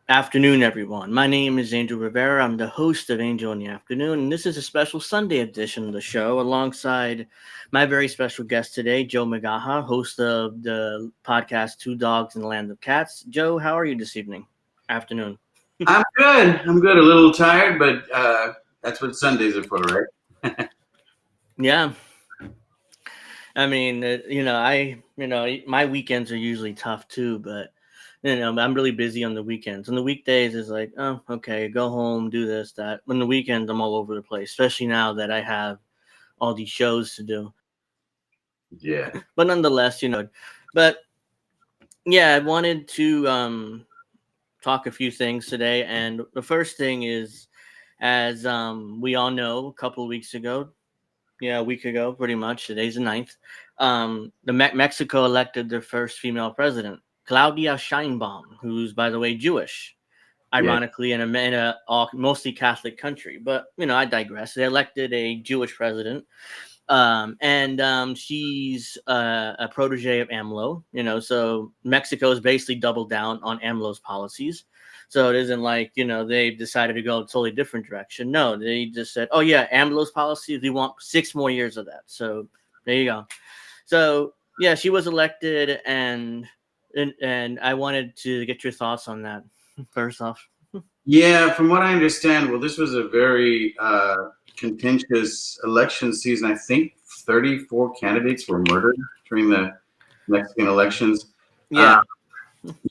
Afternoon, everyone. My name is Angel Rivera. I'm the host of Angel in the Afternoon, and this is a special Sunday edition of the show alongside my very special guest today, Joe McGaha, host of the podcast Two Dogs in the Land of Cats. Joe, how are you this evening? Afternoon. I'm good. I'm good. A little tired, but that's what Sundays are for, right? Yeah, I mean, my weekends are usually tough too, but I'm really busy on the weekends. On the weekdays, it's like, oh, okay, go home, do this, that. On the weekends, I'm all over the place, especially now that I have all these shows to do. Yeah. But nonetheless, but yeah, I wanted to talk a few things today, and the first thing is, as we all know, a couple of weeks ago, yeah, a week ago, pretty much. Today's the 9th. Mexico elected their first female president, Claudia Sheinbaum, who's, by the way, Jewish. Yeah. Ironically, in a mostly Catholic country, but I digress. They elected a Jewish president, and she's a protege of AMLO. So Mexico's basically doubled down on AMLO's policies. So it isn't like they've decided to go a totally different direction. No, they just said, "Oh yeah, AMLO's policies. We want 6 more years of that." So there you go. So yeah, she was elected, and I wanted to get your thoughts on that. First off. Yeah. From what I understand, well, this was a very contentious election season. I think 34 candidates were murdered during the Mexican elections. Uh, Yeah.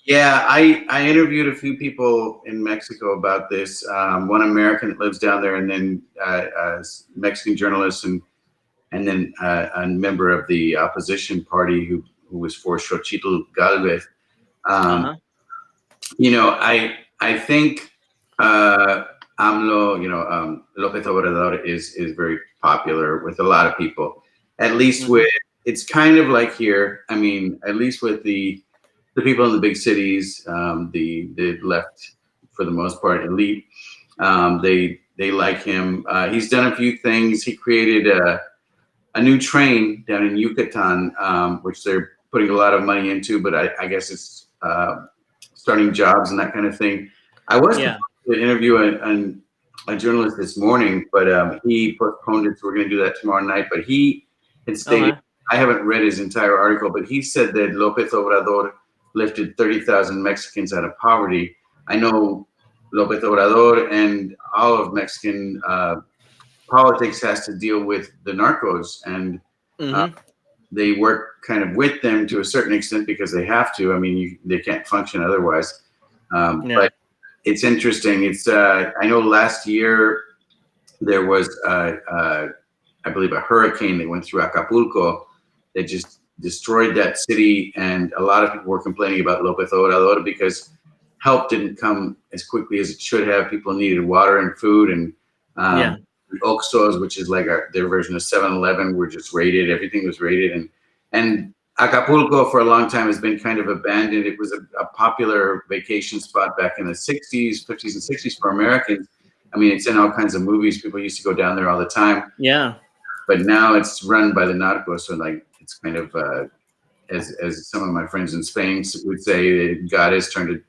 yeah, I interviewed a few people in Mexico about this. One American that lives down there, and then a Mexican journalist, and then a member of the opposition party who was for Xochitl Galvez. Uh Um, huh. I think AMLO, López Obrador is very popular with a lot of people. At least Hmm. with it's kind of like here. I mean, at least with the people in the big cities, the left for the most part elite, they like him. He's done a few things. He created a new train down in Yucatan, which they're putting a lot of money into, but I guess it's starting jobs and that kind of thing. I was supposed Yeah. to interview a journalist this morning, but he postponed it, so we're going to do that tomorrow night. But he had stated, Okay. I haven't read his entire article, but he said that López Obrador lifted 30,000 Mexicans out of poverty. I know López Obrador and all of Mexican politics has to deal with the narcos, and uh, Hmm. they work kind of with them to a certain extent because they have to. I mean, they can't function otherwise. Yeah. But it's interesting. It's I know last year there was I believe a hurricane that went through Acapulco that just destroyed that city, and a lot of people were complaining about López Obrador because help didn't come as quickly as it should have. People needed water and food, and Yeah. the Oxxos, which is like their version of 7-Eleven, were just raided. Everything was raided, and Acapulco for a long time has been kind of abandoned. It was a popular vacation spot back in the 60s, 50s, and 60s for Americans. I mean, it's in all kinds of movies. People used to go down there all the time, Yeah. but now it's run by the narcos. So like, it's kind of as some of my friends in Spain would say, God has turned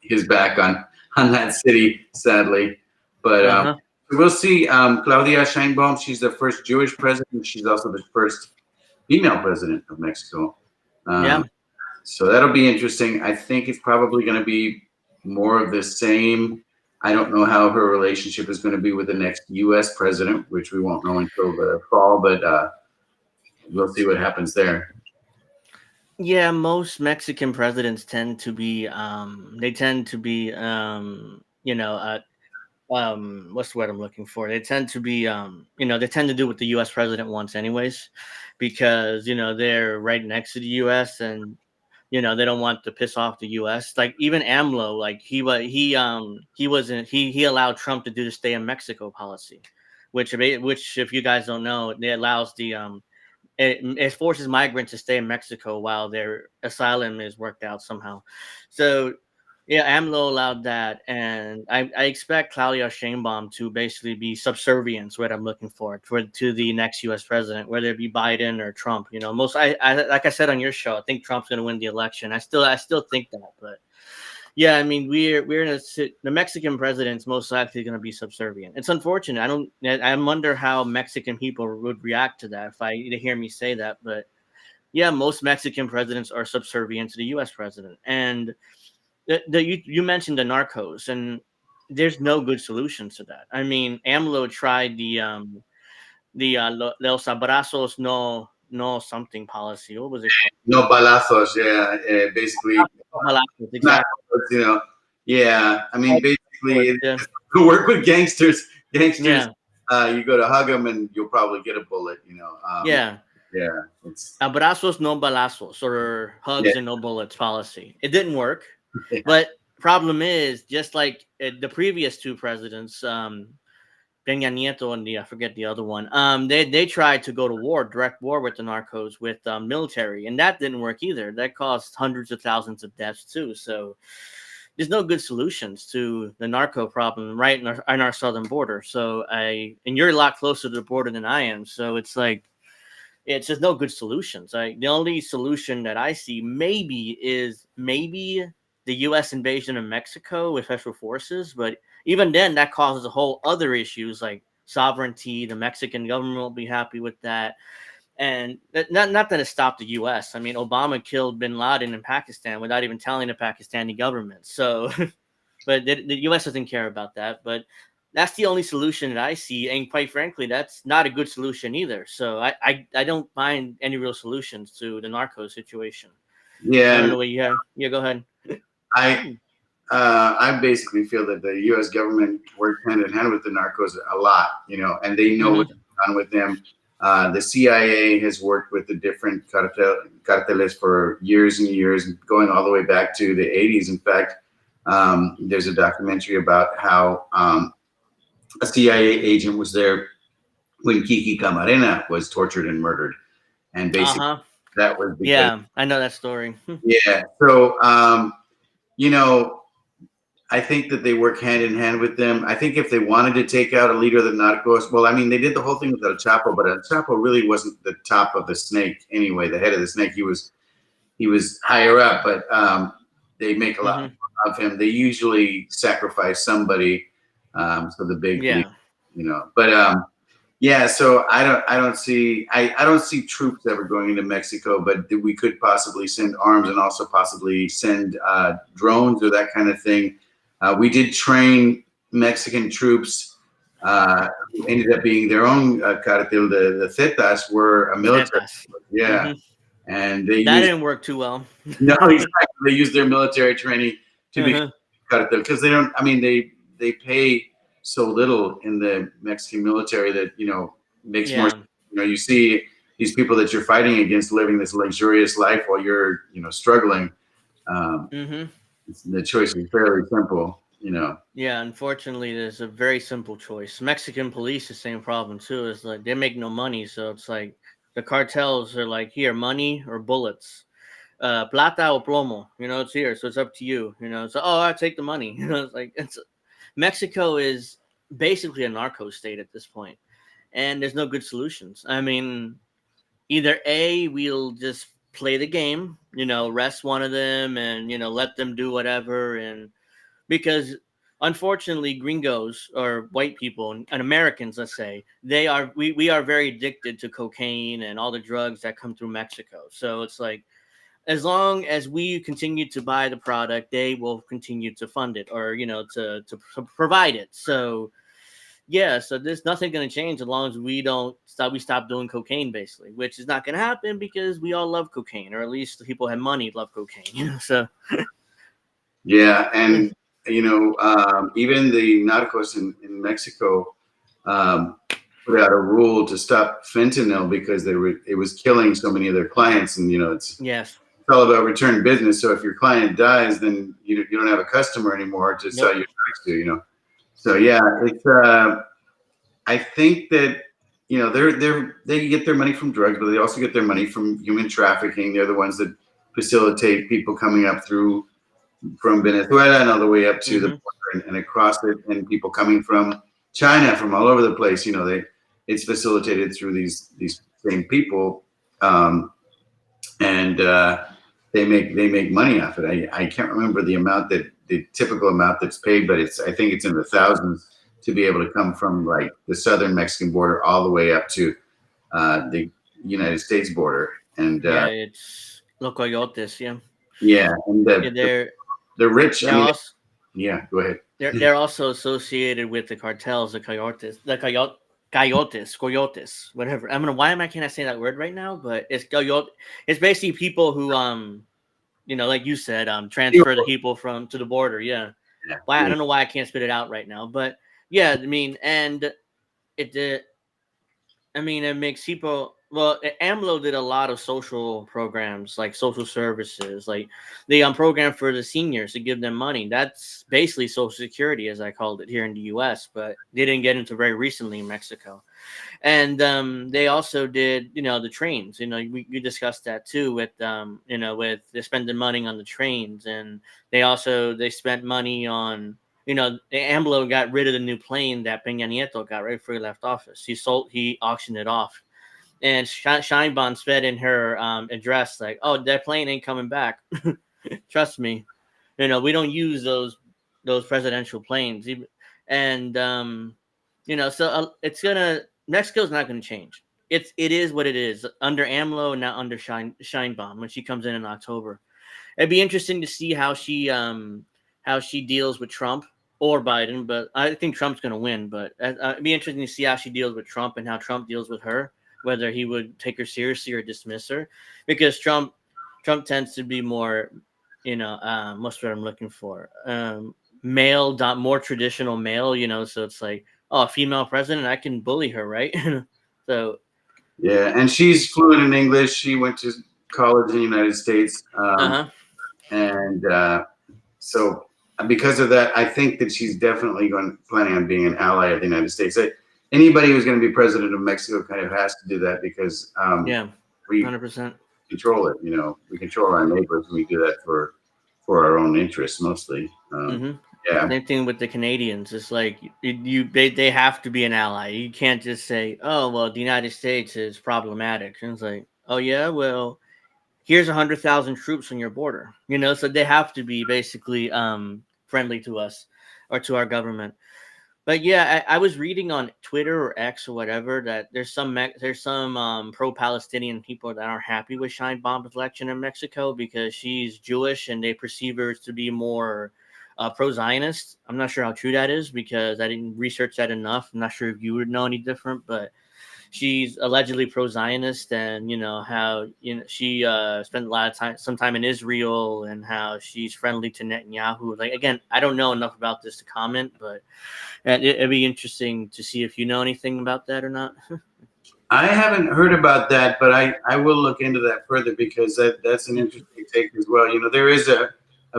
his back on that city, sadly. But Uh huh. we'll see. Claudia Sheinbaum, she's the first Jewish president. She's also the first female president of Mexico. Um, Yeah. so that'll be interesting. I think it's probably going to be more of the same. I don't know how her relationship is going to be with the next U.S. president, which we won't know until the fall, but we'll see what happens there. Yeah. Most Mexican presidents tend to be they tend to be what's the word I'm looking for? They tend to be they tend to do what the US president wants anyways, because they're right next to the US, and they don't want to piss off the US. Like even AMLO, like he wasn't he allowed Trump to do the stay in Mexico policy, which if you guys don't know, it allows it forces migrants to stay in Mexico while their asylum is worked out somehow. So yeah, AMLO allowed that, and I expect Claudia Sheinbaum to basically be subservient. What I'm looking for to the next U.S. president, whether it be Biden or Trump. Most I like I said on your show, I think Trump's going to win the election. I still think that, but Yeah, I mean, we're in the Mexican president's most likely going to be subservient. It's unfortunate. I wonder how Mexican people would react to that if they hear me say that. But yeah, most Mexican presidents are subservient to the U.S. president. And you mentioned the narcos, and there's no good solutions to that. I mean, AMLO tried los abrazos no something policy. What was it called? No balazos, yeah, basically, No balazos, not, exactly. you know, yeah. I mean, basically, Yeah, to work with gangsters, yeah, you go to hug them and you'll probably get a bullet. yeah. Yeah, it's Abrazos no balazos, or yeah, hugs and no bullets policy. It didn't work, but problem is, just like the previous two presidents, Peña Nieto and I forget the other one. They tried to go to war, direct war with the narcos, with military, and that didn't work either. That caused hundreds of thousands of deaths too. So there's no good solutions to the narco problem right in our southern border. So and you're a lot closer to the border than I am. So it's like it's just no good solutions. The only solution that I see maybe the U.S. invasion of Mexico with special forces, but even then, that causes a whole other issues like sovereignty. The Mexican government won't be happy with that, and not that it stopped the U.S. I mean, Obama killed Bin Laden in Pakistan without even telling the Pakistani government. So, but the U.S. doesn't care about that. But that's the only solution that I see, and quite frankly, that's not a good solution either. So I don't find any real solutions to the narco situation. I yeah. don't And know what you have. Yeah, go ahead. I I basically feel that the U.S. government works hand in hand with the narcos a lot, and they know what's Mm-hmm. going on with them. The CIA has worked with the different carteles for years and years, going all the way back to the 80s. In fact, there's a documentary about how a CIA agent was there when Kiki Camarena was tortured and murdered. And Uh basically, huh. that was because, Yeah, I know that story. yeah. So, you know, I think that they work hand in hand with them. I think if they wanted to take out a leader of the narcos, well, I mean, they did the whole thing with El Chapo, but El Chapo really wasn't the top of the snake anyway. The head of the snake, he was higher up, but they make a lot Mm-hmm. of him. They usually sacrifice somebody, so the big leader, Yeah. But yeah, so I don't see troops ever going into Mexico, but we could possibly send arms and also possibly send drones or that kind of thing. We did train Mexican troops who ended up being their own cartel. The Zetas were a military, Zetas. yeah, Mm-hmm. and they That used didn't work too well. no, exactly. They use their military training to be Uh-huh. cartel because they don't. I mean, they pay so little in the Mexican military that makes more. Yeah. You see these people that you're fighting against living this luxurious life while you're struggling. Um, Mm-hmm. the choice is fairly simple. Yeah, unfortunately, there's a very simple choice. Mexican police, the same problem too. Is like they make no money, so it's like the cartels are like, here, money or bullets, plata o plomo. It's here, so it's up to you. So I take the money. It's like Mexico is basically a narco state at this point, and there's no good solutions. I mean, either A, we'll just play the game, rest one of them, and let them do whatever, and because unfortunately gringos or white people and Americans, let's say, we are very addicted to cocaine and all the drugs that come through Mexico. So it's like as long as we continue to buy the product, they will continue to fund it, or to provide it. So yeah, so there's nothing going to change as long as we stop doing cocaine, basically, which is not going to happen because we all love cocaine, or at least the people who have money love cocaine. So Yeah, and even the narcos in Mexico um, put out a rule to stop fentanyl because it was killing so many of their clients, and yes, it's all about return business. So if your client dies, then you don't have a customer anymore to sell nope, your drugs to. So yeah, it's I think that they get their money from drugs, but they also get their money from human trafficking. They're the ones that facilitate people coming up through from Venezuela and all the way up to the hmm border and across it, and people coming from China, from all over the place. It's facilitated through these same people, and they make money off it. I can't remember the amount that the typical amount that's paid, but I think it's in the thousands to be able to come from like the southern Mexican border all the way up to the United States border. And Yeah, it's Los Coyotes. Yeah, yeah, and yeah, the rich. I they're mean, also yeah. Go ahead. they're also associated with the cartels, coyotes, whatever. I mean, why am I can't I say that word right now? But it's coyote. It's basically people who like you said, transfer the people from to the border. Yeah. Why I Yeah, don't know why I can't spit it out right now, but yeah, I mean, and it I mean, it makes people. Well, AMLO did a lot of social programs, like social services, like they program for the seniors to give them money. That's basically Social Security, as I called it here in the U.S., but they didn't get into very recently in Mexico. And they also did, the trains. We discussed that too with they spending money on the trains, and they spent money on. AMLO got rid of the new plane that Peña Nieto got right before he left office. He auctioned it off, and Scheinbaum said in her address like, "Oh, that plane ain't coming back. Trust me. We don't use those presidential planes." And so it's gonna Mexico's not gonna change. It is what it is under AMLO, not under Scheinbaum when she comes in October. It'd be interesting to see how she deals with Trump or Biden, but I think Trump's going to win. But it'd be interesting to see how she deals with Trump and how Trump deals with her, whether he would take her seriously or dismiss her, because Trump tends to be more, what's what I'm looking for, male, more traditional male, so it's like, oh, a female president, I can bully her, right? So yeah, and she's fluent in English. She went to college in the United States, uh-huh. and so because of that, I think that she's definitely planning on being an ally of the United States. Anybody who's going to be president of Mexico kind of has to do that because Yeah, we 100%. control it. We control our neighbors, and we do that for our own interests mostly. Mm-hmm. Yeah, Same thing with the Canadians. It's like they have to be an ally. You can't just say, "Oh, well, the United States is problematic." And it's like, "Oh yeah, well, here's 100,000 troops on your border." So they have to be basically friendly to us or to our government. But yeah, I was reading on Twitter or X or whatever that there's some pro-Palestinian people that aren't happy with Sheinbaum's election in Mexico because she's Jewish and they perceive her to be more pro-Zionist. I'm not sure how true that is because I didn't research that enough. I'm not sure if you would know any different, but she's allegedly pro-Zionist, and how she spent a lot of some time in Israel, and how she's friendly to Netanyahu. Like again, I don't know enough about this to comment, but it'd be interesting to see if you know anything about that or not. I haven't heard about that, but I will look into that further because that's an interesting take as well. There is a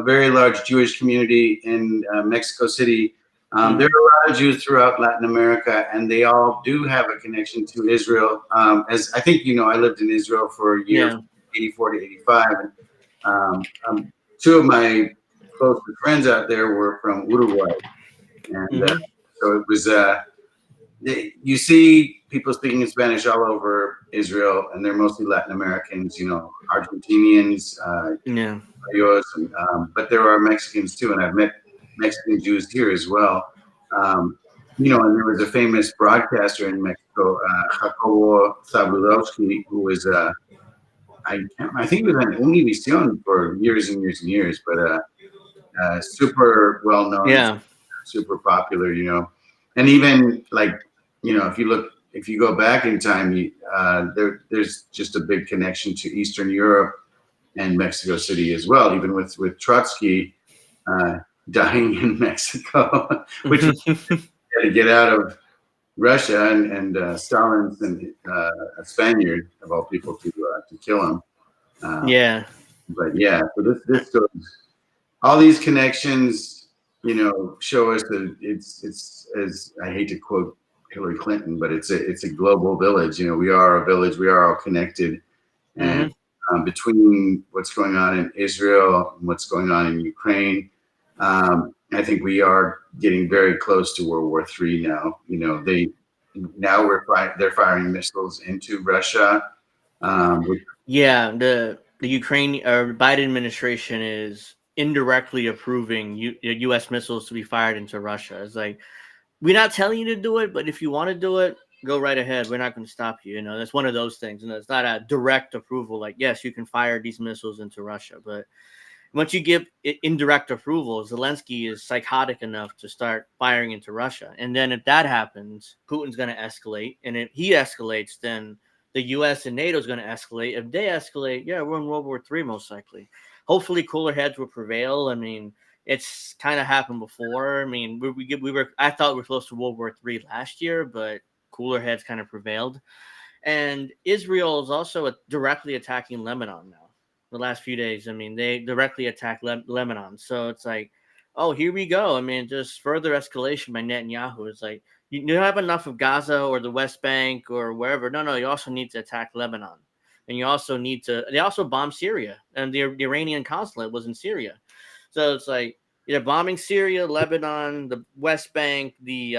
very large Jewish community in Mexico City. There are a lot of Jews throughout Latin America, and they all do have a connection to Israel. As I think I lived in Israel for a year, Yeah. from 84 to 85. And, two of my closest friends out there were from Uruguay, and Mm-hmm. so it was. You see people speaking in Spanish all over Israel, and they're mostly Latin Americans, Argentinians, Yeah. and, but there are Mexicans too, and I've met Mexican Jews here as well. And there was a famous broadcaster in Mexico, Jacobo Zabludowski, who was, I think he was on Univision for years and years and years, but super well known, Yeah. super popular, and even like, if you go back in time, there's just a big connection to Eastern Europe and Mexico City as well, even with Trotsky dying in Mexico, which he had to get out of Russia, and Stalin sent a Spaniard of all people to kill him. Yeah. But yeah, so this goes, all these connections, show us that it's, as I hate to quote Hillary Clinton, but it's a global village. We are a village. We are all connected, and Mm-hmm. between what's going on in Israel and what's going on in Ukraine, I think we are getting very close to World War III now. They're firing missiles into Russia. Which, Yeah. The Ukraine or Biden administration is indirectly approving U.S. missiles to be fired into Russia. It's like, we're not telling you to do it, but if you want to do it, go right ahead. We're not going to stop you. You know, that's one of those things. And it's not a direct approval. Like, yes, you can fire these missiles into Russia, but once you give indirect approval, Zelensky is psychotic enough to start firing into Russia. And then if that happens, Putin's going to escalate. And if he escalates, then the U.S. and NATO is going to escalate. If they escalate, yeah, we're in World War III most likely. Hopefully, cooler heads will prevail. I mean, it's kind of happened before. I mean, we were I thought we were close to World War III last year, but cooler heads kind of prevailed. And Israel is also directly attacking Lebanon now. The last few days, I mean, they directly attacked Lebanon. So it's like, oh, here we go. I mean, just further escalation by Netanyahu. It's like, you don't have enough of Gaza or the West Bank or wherever. No, you also need to attack Lebanon. And you also need to, they also bombed Syria. And the Iranian consulate was in Syria. So it's like, they're bombing Syria, Lebanon, the West Bank, the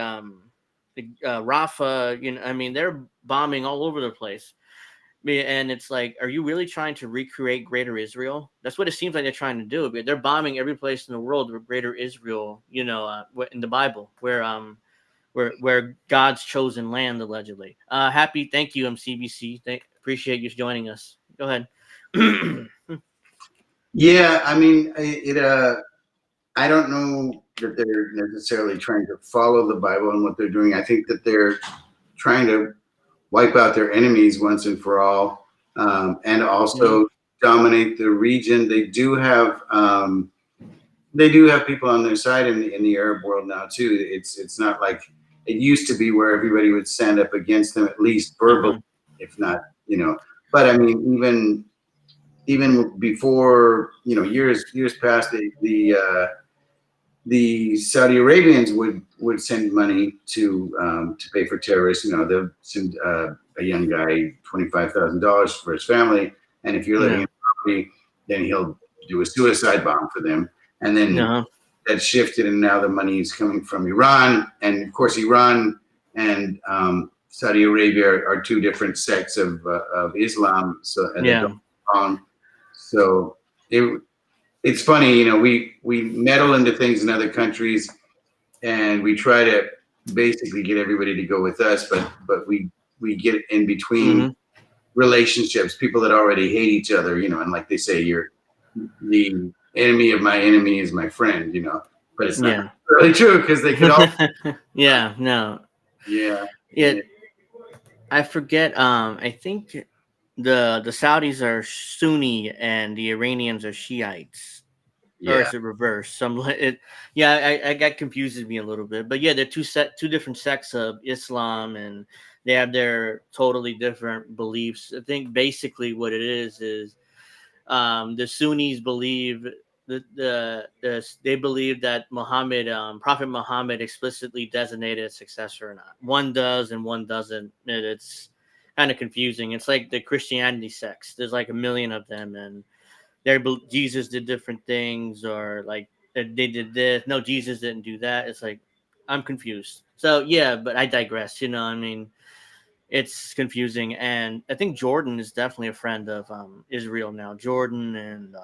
Rafah. You know, I mean, they're bombing all over the place. And it's like, are you really trying to recreate Greater Israel? That's what it seems like they're trying to do. They're bombing every place in the world with Greater Israel. You know, in the Bible, where God's chosen land, allegedly. Thank you, MCBC. Appreciate you joining us. Go ahead. Yeah, I mean, I don't know that they're necessarily trying to follow the Bible and what they're doing. I think that they're trying to wipe out their enemies once and for all, and also dominate the region. They do have people on their side in the Arab world now too. It's not like it used to be where everybody would stand up against them, at least verbally, if not, But I mean, even before, years past, the Saudi Arabians would send money to pay for terrorists. They'll send a young guy $25,000 for his family, and if you're living in poverty, then he'll do a suicide bomb for them. And then that shifted, and now the money is coming from Iran, and of course Iran and Saudi Arabia are two different sects of Islam. So so it's funny, we meddle into things in other countries, and we try to basically get everybody to go with us, but we get in between relationships, people that already hate each other, and like they say, you're the enemy of my enemy is my friend, but it's not really true, because they could all I forget. I think the Saudis are Sunni and the Iranians are Shiites. Or is it reverse? I got confuses me a little bit, but yeah, they're two different sects of Islam, and they have their totally different beliefs. I think basically what it is the Sunnis believe they believe that Prophet Muhammad explicitly designated a successor or not. One does and one doesn't. It's kind of confusing. It's like the Christianity sects. There's like a million of them, and Jesus did different things, or like they did this. No, Jesus didn't do that. It's like, I'm confused. So yeah, but I digress. I mean, it's confusing, and I think Jordan is definitely a friend of Israel now. Jordan and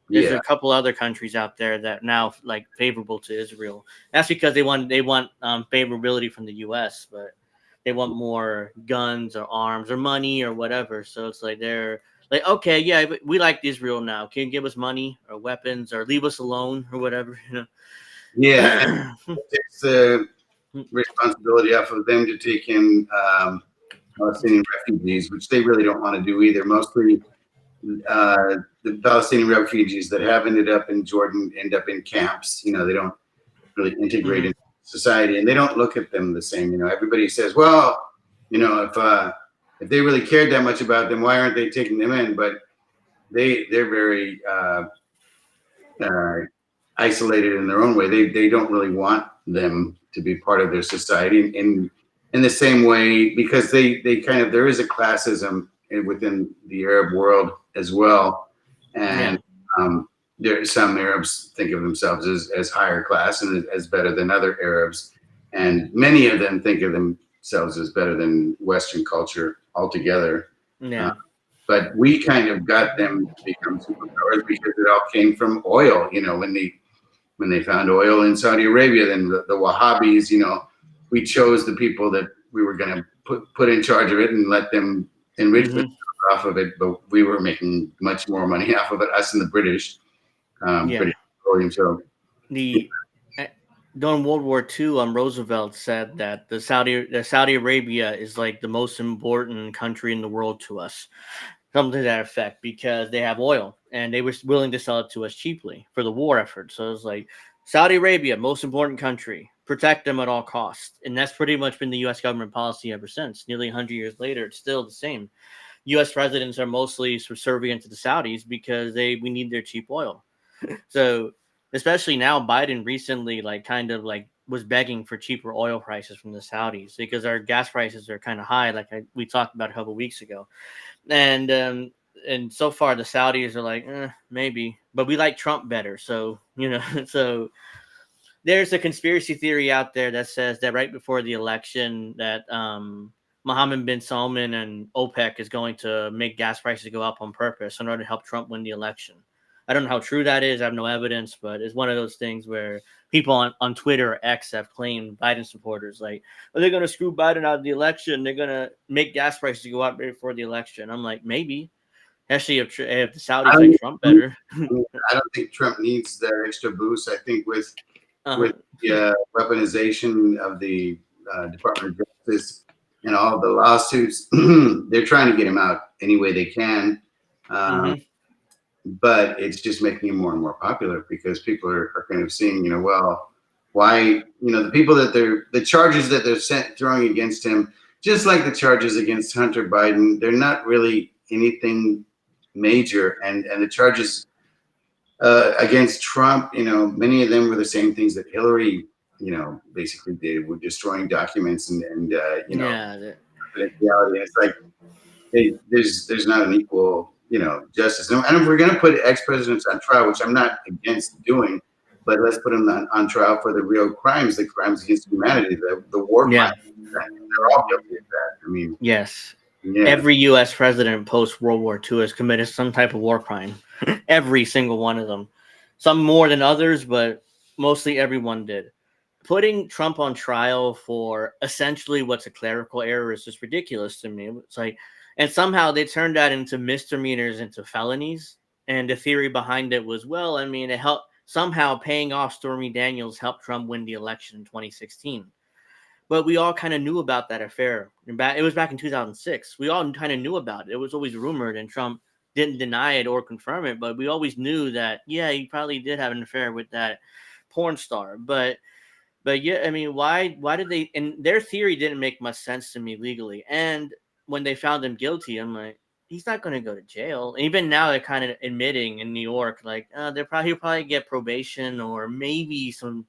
there's a couple other countries out there that now like favorable to Israel. That's because they want favorability from the U.S., but they want more guns or arms or money or whatever. So it's like they're like, okay, yeah, we like Israel now. Can you give us money or weapons or leave us alone or whatever? Yeah, and it's the responsibility off of them to take in Palestinian refugees, which they really don't want to do either. Mostly the Palestinian refugees that have ended up in Jordan end up in camps. They don't really integrate into society, and they don't look at them the same. Everybody says, well, if they really cared that much about them, why aren't they taking them in? But they're very isolated in their own way. They don't really want them to be part of their society in the same way, because they kind of, there is a classism within the Arab world as well, and there some Arabs think of themselves as higher class and as better than other Arabs, and many of them think of themselves as better than Western culture altogether. but we kind of got them to become superpowers because it all came from oil. When they found oil in Saudi Arabia, then the Wahhabis, we chose the people that we were going to put in charge of it and let them enrich themselves off of it. But we were making much more money off of it, us and the British, Yeah. British petroleum. So The during World War II, Roosevelt said that the Saudi Arabia is like the most important country in the world to us, something to that effect, because they have oil and they were willing to sell it to us cheaply for the war effort. So it's like Saudi Arabia, most important country, protect them at all costs, and that's pretty much been the U.S. government policy ever since. Nearly 100 years later, it's still the same. U.S. residents are mostly subservient to the Saudis because we need their cheap oil. So especially now, Biden recently kind of was begging for cheaper oil prices from the Saudis because our gas prices are kind of high, we talked about a couple of weeks ago, and so far the Saudis are like, maybe, but we like Trump better. So so there's a conspiracy theory out there that says that right before the election that Mohammed bin Salman and OPEC is going to make gas prices go up on purpose in order to help Trump win the election. I don't know how true that is. I have no evidence, but it's one of those things where people on Twitter or X have claimed Biden supporters like, are they going to screw Biden out of the election? They're going to make gas prices go up right before the election. I'm like, maybe. Actually, if the I Saudis like don't, Trump better. I don't think Trump needs that extra boost. I think with uh, the weaponization of the Department of Justice and all the lawsuits, they're trying to get him out any way they can. Um, mm-hmm. but it's just making him more and more popular because people are kind of seeing, well, why, the people that the charges that they're throwing against him, just like the charges against Hunter Biden, they're not really anything major. And the charges against Trump, many of them were the same things that Hillary, basically did, with destroying documents and Yeah. confidentiality. And it's like, hey, there's not an equal, justice. And if we're going to put ex-presidents on trial, which I'm not against doing, but let's put them on trial for the real crimes, the crimes against humanity, the war Yeah. crimes. They're all guilty of that. I mean, Yes. yeah. Every U.S. president post World War II has committed some type of war crime. Every single one of them. Some more than others, but mostly everyone did. Putting Trump on trial for essentially what's a clerical error is just ridiculous to me. It's like, and somehow they turned that into misdemeanors, into felonies. And the theory behind it was, well, I mean, it helped somehow paying off Stormy Daniels helped Trump win the election in 2016. But we all kind of knew about that affair. It was back in 2006. We all kind of knew about it. It was always rumored, and Trump didn't deny it or confirm it. But we always knew that, yeah, he probably did have an affair with that porn star. But yeah, I mean, why did they? And their theory didn't make much sense to me legally. And when they found him guilty, I'm like, he's not going to go to jail. And even now, they're kind of admitting in New York, like, he'll probably get probation or maybe some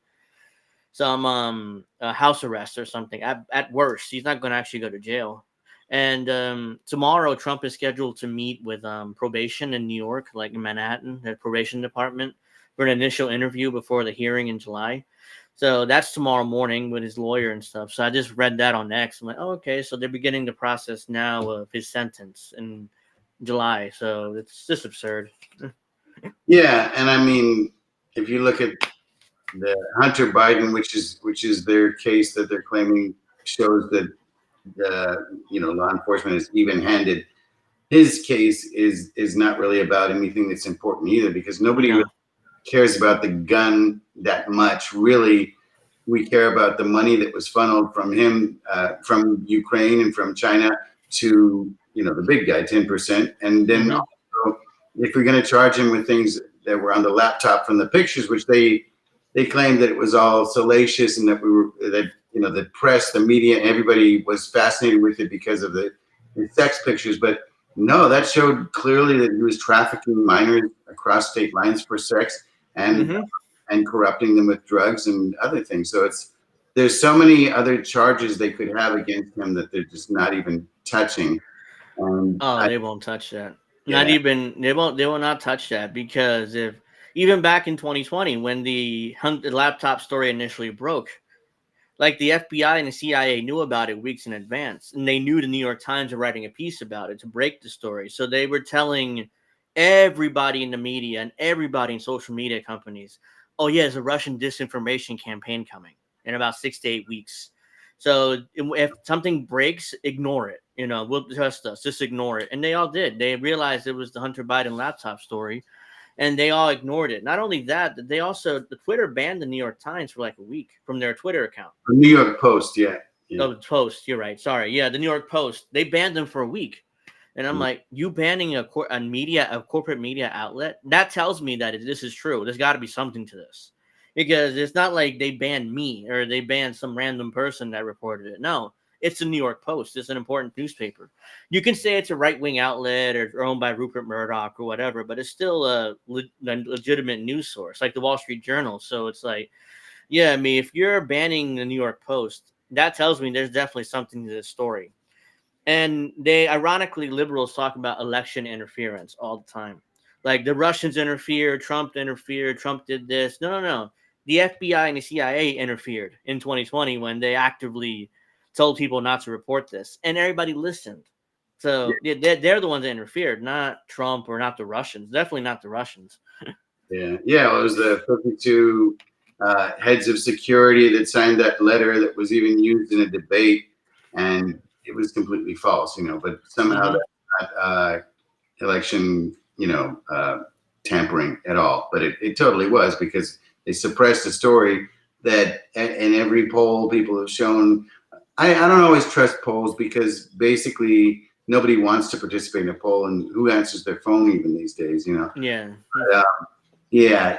house arrest or something. At worst, he's not going to actually go to jail. And tomorrow, Trump is scheduled to meet with probation in New York, like in Manhattan, the probation department, for an initial interview before the hearing in July. So that's tomorrow morning with his lawyer and stuff. So I just read that on X. I'm like, oh, okay. So they're beginning the process now of his sentence in July. So it's just absurd. Yeah, and I mean, if you look at the Hunter Biden, which is their case that they're claiming shows that law enforcement is even-handed. His case is not really about anything that's important either, because nobody really cares about the gun that much. Really, we care about the money that was funneled from him, from Ukraine and from China to the big guy, 10%, and then also, if we're going to charge him with things that were on the laptop from the pictures, which they claimed that it was all salacious and that the press, the media, everybody was fascinated with it because of the sex pictures. But no, that showed clearly that he was trafficking minors across state lines for sex and corrupting them with drugs and other things. So there's so many other charges they could have against him that they're just not even touching. And They won't touch that. Not yeah, even they will not touch that, because even back in 2020 when the laptop story initially broke, Like the FBI and the CIA knew about it weeks in advance, and they knew the New York Times were writing a piece about it to break the story. So they were telling everybody in the media and everybody in social media companies, "Oh yeah, there's a Russian disinformation campaign coming in about 6 to 8 weeks." So if something breaks, ignore it. We'll trust us. Just ignore it. And they all did. They realized it was the Hunter Biden laptop story, and they all ignored it. Not only that, the Twitter banned the New York Times for like a week from their Twitter account. The New York Post, yeah, yeah. Oh, the Post. You're right. Sorry. Yeah, the New York Post. They banned them for a week, and I'm like, you banning a corporate media outlet? That tells me that this is true. There's got to be something to this, because it's not like they banned me or they banned some random person that reported it. No, it's the New York Post. It's an important newspaper. You can say it's a right wing outlet or owned by Rupert Murdoch or whatever, but it's still a legitimate news source, like the Wall Street Journal. So it's like, yeah, I mean, if you're banning the New York Post, that tells me there's definitely something to this story. And they, ironically, liberals talk about election interference all the time. Like the Russians interfered, Trump did this. No, no, no. The FBI and the CIA interfered in 2020 when they actively told people not to report this, and everybody listened. So yeah, they're the ones that interfered, not Trump or not the Russians. Definitely not the Russians. Yeah, yeah. Well, it was the 52 heads of security that signed that letter that was even used in a debate, and it was completely false, But somehow Mm-hmm. that election, tampering at all. But it totally was, because they suppressed a story that in every poll people have shown. I don't always trust polls, because basically nobody wants to participate in a poll, and who answers their phone even these days. Yeah. But, yeah,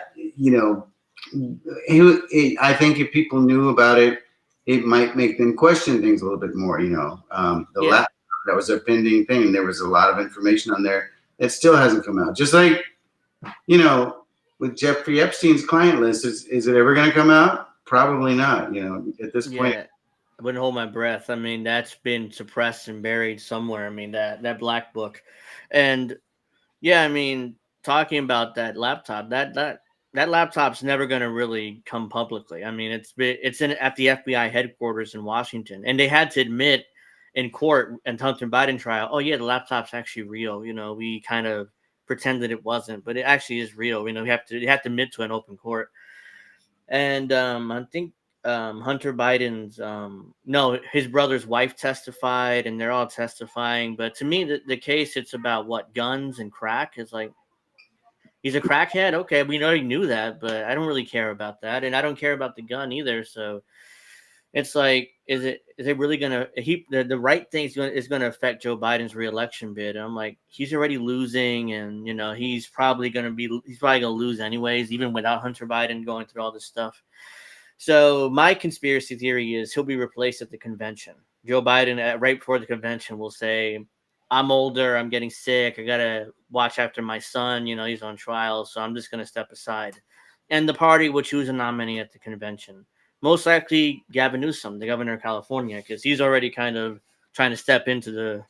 I think if people knew about it, it might make them question things a little bit more. The Yeah. laptop, that was a pending thing, and there was a lot of information on there that still hasn't come out. Just like, you know, with Jeffrey Epstein's client list, is it ever going to come out? Probably not. At this point. Yeah. I wouldn't hold my breath. I mean, that's been suppressed and buried somewhere. I mean, that black book. And yeah, I mean, talking about that laptop, that laptop's never going to really come publicly. I mean, it's in at the FBI headquarters in Washington, and they had to admit in court and Hunter Biden trial, oh yeah, the laptop's actually real. We kind of pretended it wasn't, but it actually is real. You have to admit to an open court. And I think Hunter Biden's no, his brother's wife testified, and they're all testifying. But to me, the case, it's about what, guns and crack. Is like, he's a crackhead. Okay, we already knew that, but I don't really care about that, and I don't care about the gun either. So it's like, is it really gonna the right thing is gonna affect Joe Biden's reelection bid? And I'm like, he's already losing, and he's probably gonna lose anyways, even without Hunter Biden going through all this stuff. So my conspiracy theory is he'll be replaced at the convention. Joe Biden, right before the convention, will say, "I'm older. I'm getting sick. I gotta watch after my son. He's on trial, so I'm just gonna step aside." And the party will choose a nominee at the convention. Most likely, Gavin Newsom, the governor of California, because he's already kind of trying to step into the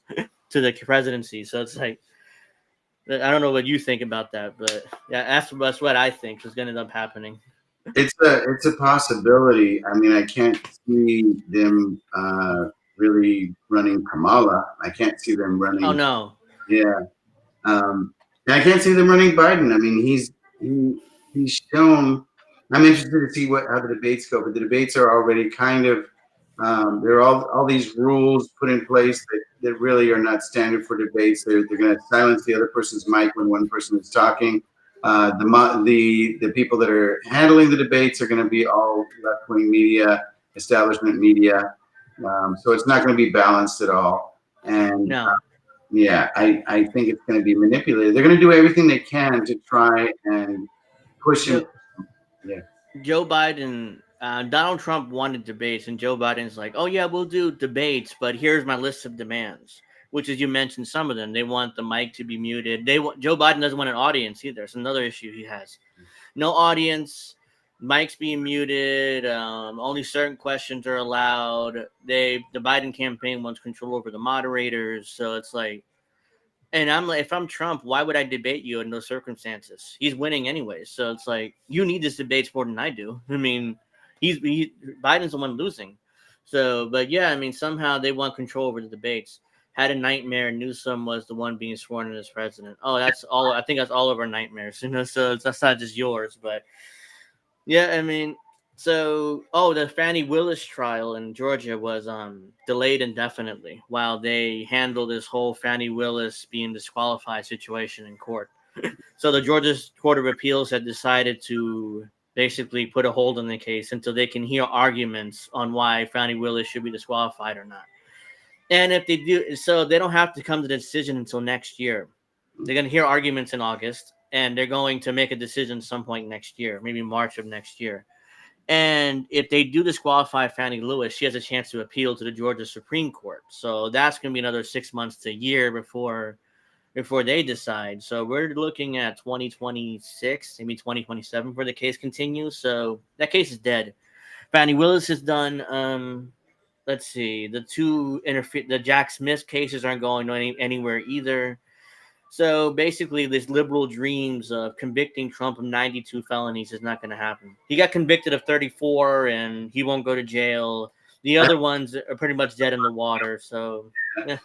to the presidency. So it's like, I don't know what you think about that, but yeah, that's what I think is going to end up happening. It's a possibility. I mean, I can't see them really running Kamala. I can't see them Oh running. no. Yeah, um, and I can't see them running Biden. I mean, he's shown. I'm interested to see how the debates go, but the debates are already kind of. There are all these rules put in place that really are not standard for debates. They're going to silence the other person's mic when one person is talking. The people that are handling the debates are going to be all left wing media, establishment media. So it's not going to be balanced at all. And No. yeah, I think it's going to be manipulated. They're going to do everything they can to try and push him. Joe Yeah. Joe Biden, Donald Trump wanted debates, and Joe Biden's like, "Oh yeah, we'll do debates, but here's my list of demands." Which, as you mentioned, some of them, they want the mic to be muted. Joe Biden doesn't want an audience either. It's another issue he has. No audience, mics being muted. Only certain questions are allowed. The Biden campaign wants control over the moderators, so it's like. And I'm like, if I'm Trump, why would I debate you in those circumstances? He's winning anyway. So it's like, you need this debate more than I do. I mean, Biden's the one losing. So, but yeah, I mean, somehow they want control over the debates. Had a nightmare. Newsom was the one being sworn in as president. Oh, that's all. I think that's all of our nightmares. So that's not just yours, but yeah, I mean, the Fannie Willis trial in Georgia was delayed indefinitely while they handle this whole Fannie Willis being disqualified situation in court. So the Georgia Court of Appeals had decided to basically put a hold on the case until they can hear arguments on why Fannie Willis should be disqualified or not. And if they do, so they don't have to come to the decision until next year. They're going to hear arguments in August, and they're going to make a decision some point next year, maybe March of next year. And if they do disqualify Fannie Lewis, she has a chance to appeal to the Georgia Supreme Court. So that's going to be another 6 months to a year before they decide. So we're looking at 2026, maybe 2027 for the case continues. So that case is dead. Fannie Willis is done. Let's see. The Jack Smith cases aren't going anywhere either. So basically, this liberal dreams of convicting Trump of 92 felonies is not going to happen. He got convicted of 34, and he won't go to jail. The other ones are pretty much dead in the water. So, eh.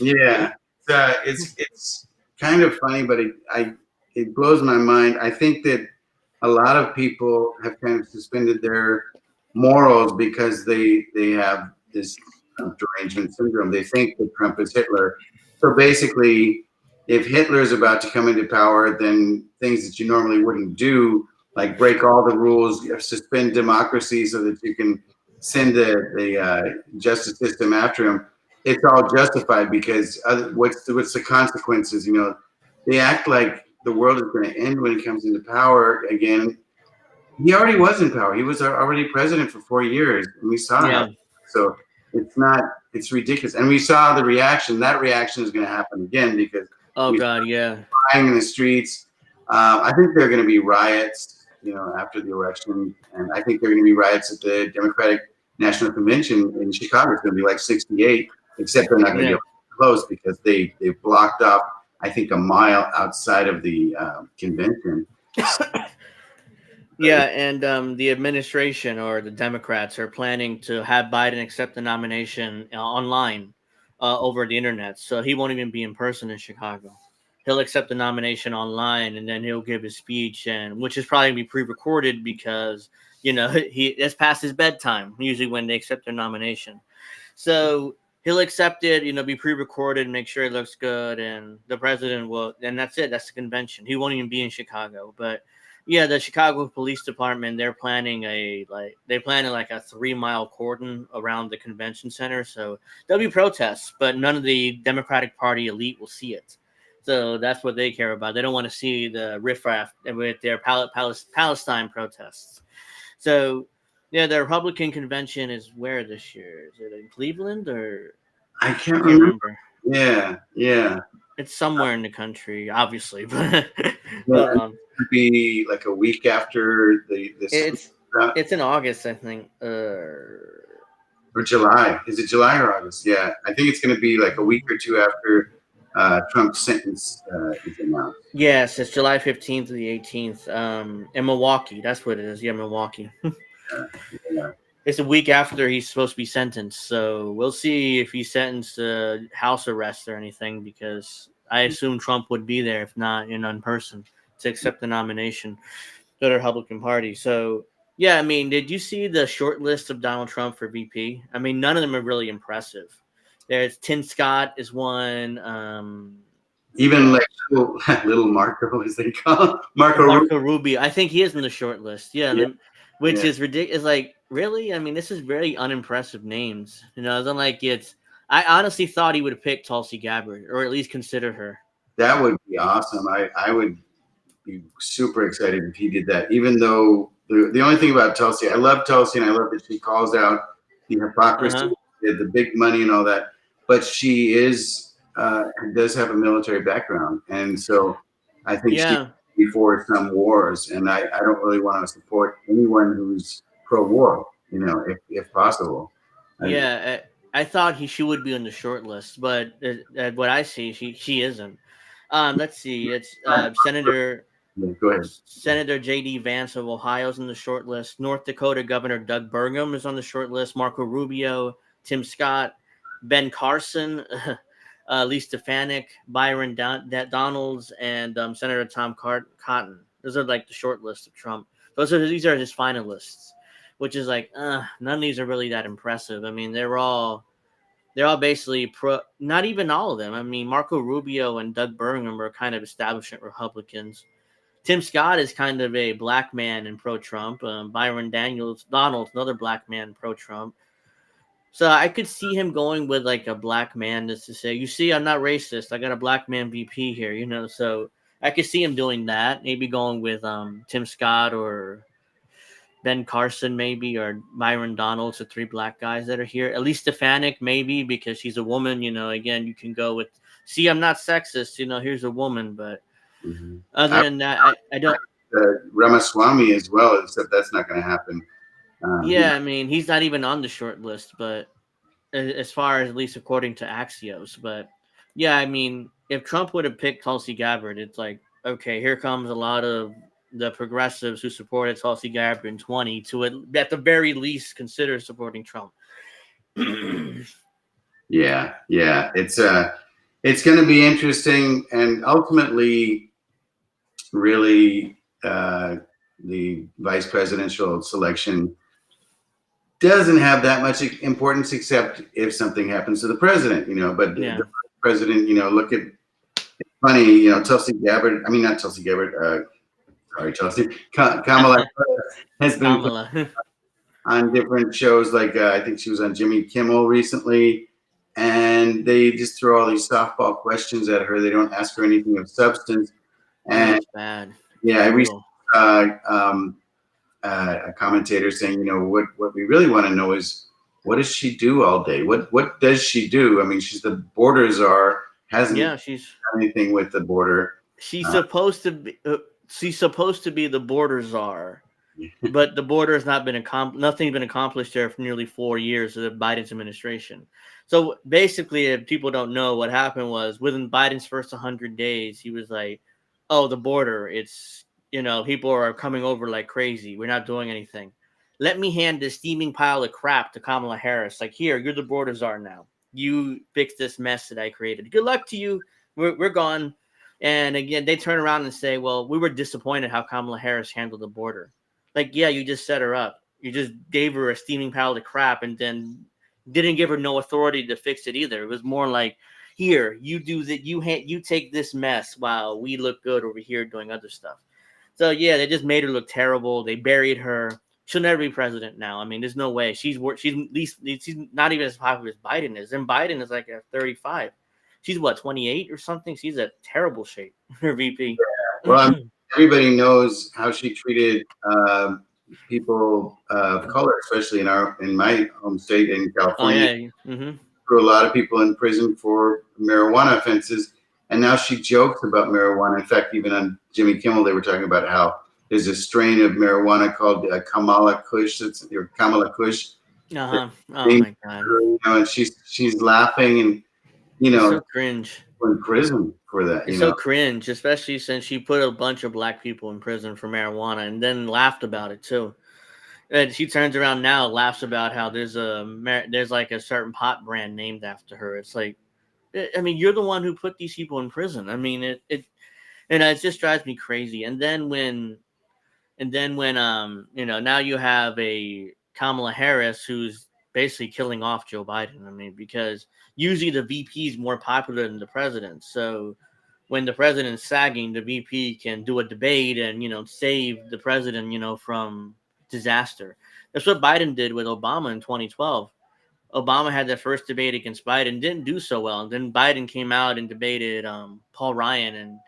Yeah, it's kind of funny, but it blows my mind. I think that a lot of people have kind of suspended their morals because they have this derangement syndrome. They think that Trump is Hitler. So basically, if Hitler is about to come into power, then things that you normally wouldn't do, like break all the rules, suspend democracy so that you can send the justice system after him, it's all justified because what's the consequences? You know, they act like the world is going to end when he comes into power again. He already was in power. He was already president for 4 years, and we saw how. Yeah. So it's not. It's ridiculous, and we saw the reaction. That reaction is going to happen again because Oh we God, yeah. crying in the streets. I think there are going to be riots, you know, after the election, and I think there are going to be riots at the Democratic National Convention in Chicago. It's going to be like 68, except they're not going to be Yeah. able to close because they blocked off, I think, a mile outside of the convention. Yeah, and the administration or the Democrats are planning to have Biden accept the nomination online over the internet. So he won't even be in person in Chicago. He'll accept the nomination online, and then he'll give his speech, and which is probably gonna be pre-recorded because he it's past his bedtime usually when they accept their nomination. So he'll accept it, be pre-recorded, make sure it looks good, and the president will. And that's it. That's the convention. He won't even be in Chicago, but yeah, the Chicago Police Department they're planning like a 3 mile cordon around the convention center. So there'll be protests, but none of the Democratic Party elite will see it. So that's what they care about. They don't want to see the riffraff with their Palestine protests. So yeah, the Republican convention is where this year? Is it in Cleveland or I I can't can't remember. remember. Yeah, yeah, It's somewhere in the country, obviously, but yeah. but It'd be like a week after the it's it's in August, I think. or July. Is it July or August? Yeah, I think it's going to be like a week or two after Trump's sentence is announced. Yes, it's July 15th to the 18th. In Milwaukee, that's what it is. Yeah, Milwaukee. Yeah. It's a week after he's supposed to be sentenced, so we'll see if he's sentenced to house arrest or anything. Because I assume Trump would be there, if not in person, to accept the nomination to the Republican Party. So yeah, I mean, did you see the short list of Donald Trump for VP? I mean, none of them are really impressive. There's Tim Scott is one. Even Uh, like little Marco, as they call him, Marco Rubio. Marco Rubio. I think he is in the short list. Yeah, Yeah, which yeah, is ridiculous. Like, really? I mean, this is very unimpressive names. It's not like it's. I honestly thought he would have picked Tulsi Gabbard, or at least consider her. that would be awesome. I would be super excited if he did that. Even though the only thing about Tulsi, I love Tulsi and I love that she calls out the Uh hypocrisy, huh. the big money and all that. But she does have a military background, and so I think she Yeah. before some wars. And I don't really want to support anyone who's pro-war. You know, if possible. I, Yeah. I thought she would be on the short list, but what I see, she isn't. Let's see. It's Senator. Yeah, go ahead. Senator J.D. Vance of Ohio is on the short list. North Dakota Governor Doug Burgum is on the short list. Marco Rubio, Tim Scott, Ben Carson, Lee Stefanik, Donalds, and Senator Cotton. Those are like the short list of Trump. These are his finalists, which is like none of these are really that impressive. I mean, they're all basically pro. Not even all of them. I mean, Marco Rubio and Doug Burgum are kind of establishment Republicans. Tim Scott is kind of a black man and pro-Trump. Byron Donalds, another black man pro-Trump. So I could see him going with like a black man just to say, you see, I'm not racist. I got a black man VP here, So I could see him doing that. Maybe going with Tim Scott or Ben Carson, maybe, or Byron Donalds, the three black guys that are here. At least Stefanik, maybe, because she's a woman. Again, you can go with, see, I'm not sexist. Here's a woman, but Mhm. other I than that, I don't. Ramaswamy as well, except that's not going to happen. Yeah, I mean, he's not even on the short list, but as far as at least according to Axios. But yeah, I mean, if Trump would have picked Tulsi Gabbard, it's like, okay, here comes a lot of the progressives who supported Tulsi Gabbard in 20 to at the very least consider supporting Trump. Yeah. It's going to be interesting, and ultimately, really, the vice presidential selection doesn't have that much importance, except if something happens to the president, But Yeah. the president, look at, funny, Tulsi Gabbard. I mean, not Tulsi Gabbard. Sorry, Chelsea. Kamala has been Kamala. on different shows, like I think she was on Jimmy Kimmel recently, and they just throw all these softball questions at her. They don't ask her anything of substance. Oh, And it's bad. yeah, I recently Brutal. a commentator saying, what we really want to know is, what does she do all day? What does she do? I mean, she's the border czar, hasn't Yeah, done anything with the border. she's Uh, supposed to be she's supposed to be the border czar. But the border has not been nothing's been accomplished there for nearly 4 years of the Biden's administration. So basically, if people don't know, what happened was within Biden's first 100 days, he was like, "Oh, the border, it's people are coming over like crazy. We're not doing anything. Let me hand this steaming pile of crap to Kamala Harris. Like, here, you're the border czar now. You fix this mess that I created. Good luck to you. We're gone." And again, they turn around and say, "Well, we were disappointed how Kamala Harris handled the border." Like, yeah, you just set her up. You just gave her a steaming pile of crap and then didn't give her no authority to fix it either. It was more like, here, you do that. You take this mess while we look good over here doing other stuff. So yeah, they just made her look terrible. They buried her. She'll never be president now. I mean, there's no way. She's at least she's not even as popular as Biden is. And Biden is like at 35. She's what, 28 or something? She's a terrible shape. Her VP. well, everybody knows how she treated people of color, especially in my home state in Oh California. yeah. Mm-hmm. Threw a lot of people in prison for marijuana offenses, and now she jokes about marijuana. In fact, even on Jimmy Kimmel, they were talking about how there's a strain of marijuana called Kamala Kush, or Kamala Kush. Uh-huh. Oh my god. And she's laughing, and It's so cringe. in prison for that. It's so cringe, especially since she put a bunch of black people in prison for marijuana and then laughed about it too. And she turns around now, laughs about how there's like a certain pot brand named after her. It's like, I mean, you're the one who put these people in prison. I mean, it just drives me crazy. And then when now you have a Kamala Harris who's basically killing off Joe Biden. I mean, because usually the VP is more popular than the president. So when the president's sagging, the VP can do a debate and save the president from disaster. That's what Biden did with Obama in 2012. Obama had that first debate against Biden, didn't do so well. And then Biden came out and debated Paul Ryan and